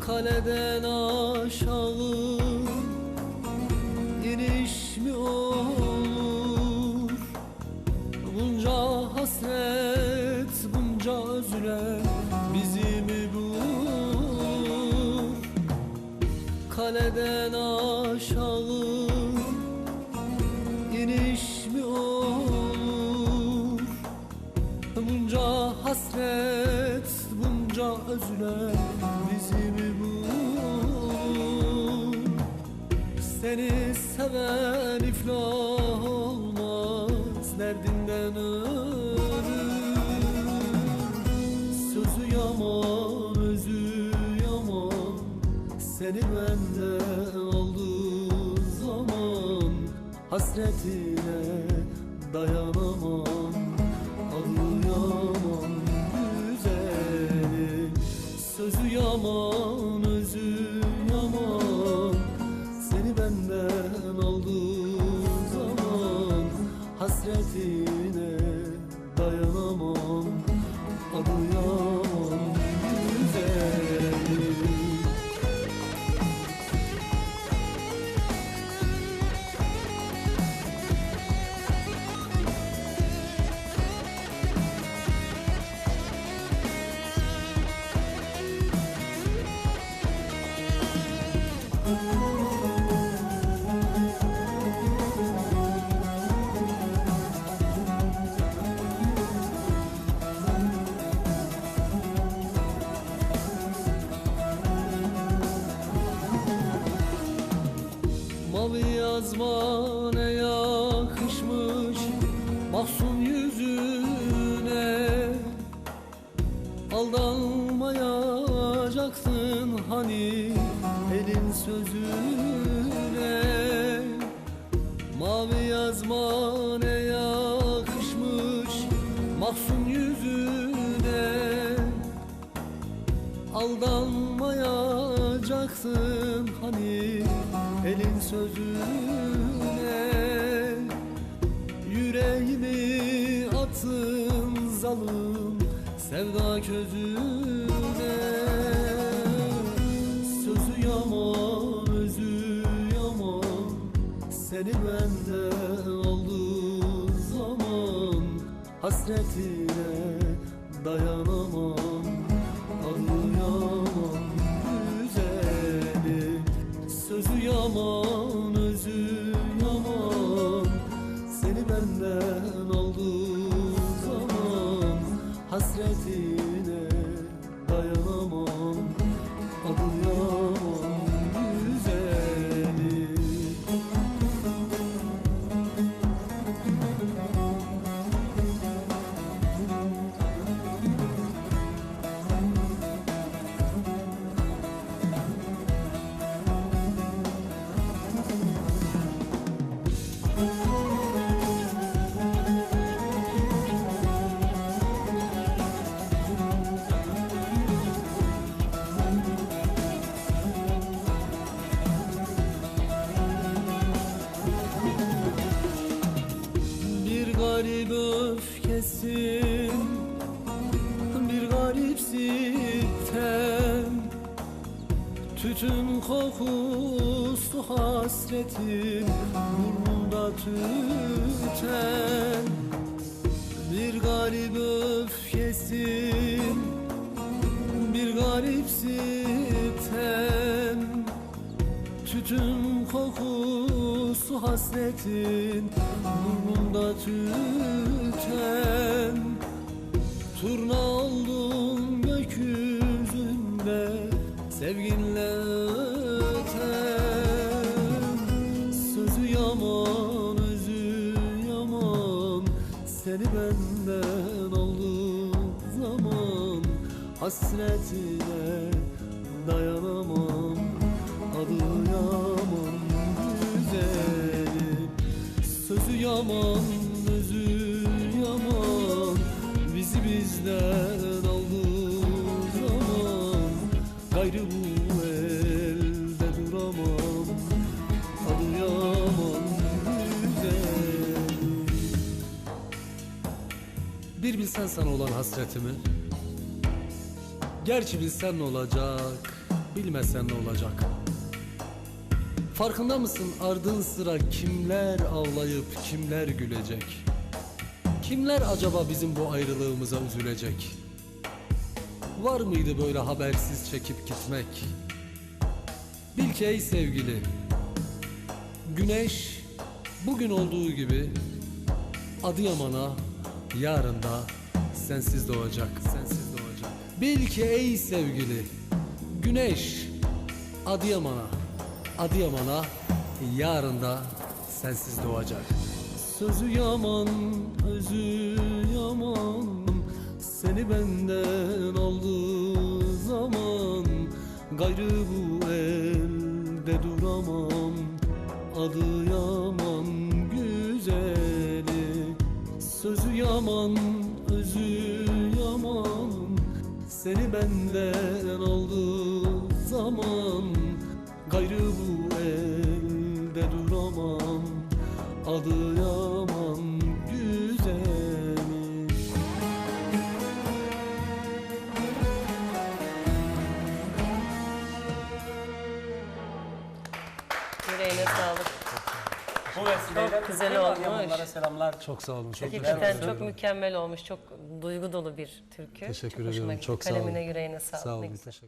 Kaleden aşağı iniş mi olur? Bunca hasret, bunca üzülen bizi mi bulur? Kaleden aşağı iniş mi olur? Bunca hasret, bunca üzülen bizi mi bulur? Seni seven iflah olmaz, derdinden ölür. Sözü yaman, özü yaman, seni benden aldığı zaman hasretine dayanamam. Adı yaman güzeli, sözü yaman, özü yaman, seni benden aldığı zaman hasretine dayanamam. Adı yaman güzeli. Mavi yazma ne yakışmış mahzun yüzüne, aldanmayacaktın hani elin sözüne. Mavi yazma ne yakışmış mahzun yüzüne, aldanmayacaktın hani elin sözüne. Yüreğimi attın zalim sevda közüne. Sözü yaman, özü yaman, seni benden aldığı zaman hasretine dayanamam. Adı yaman güzeli, sözü yaman, özü yaman, seni benden aldığı zaman hasretine dayanamam. Adı yaman güzeli. Bir garip öfkesin, bir garip sitem, tütün kokusu hasretin burnumda tüten. Bir garip öfkesin, bir garip sitem, tütün kokusu hasretin burnumda tüten. Turna oldum gökyüzünde sevginle öten. Sözü yaman, özü yaman, seni benden aldığı zaman hasretine dayanamam. Adı yaman güzeli, sözü yaman, özü yaman, bizi bizden aldığı zaman gayrı bu elde duramam. Adı yaman güzeli. Bir bilsen sana olan hasretimi, gerçi bilsen ne olacak? bilmesen ne olacak? Farkında mısın ardın sıra kimler ağlayıp kimler gülecek? Kimler acaba bizim bu ayrılığımıza üzülecek? Var mıydı böyle habersiz çekip gitmek? Bil ki ey sevgili, güneş bugün olduğu gibi Adıyaman'a yarın da sensiz doğacak, sensiz doğacak. Bil ki ey sevgili, güneş Adıyaman'a yarın da sensiz doğacak. Sözü yaman, özü yaman, seni benden aldığı zaman gayrı bu elde duramam. Adı yaman güzeli, sözü yaman, özü yaman, seni benden aldığı zaman gayrı bu elde duramam. Adı yaman güzeli. Yüreğine sağlık. Bu vesileyle Çok güzel bütün olmuş. Adıyamanlara selamlar. Çok sağ olun. Çok Hakikaten çok mükemmel olmuş. Çok duygu dolu bir türkü. Teşekkür Çok hoşuma ediyorum. gitti. Çok sağ olun. Kalemine yüreğine sağlık. Sağ Ne olun. güzel. Teşekkür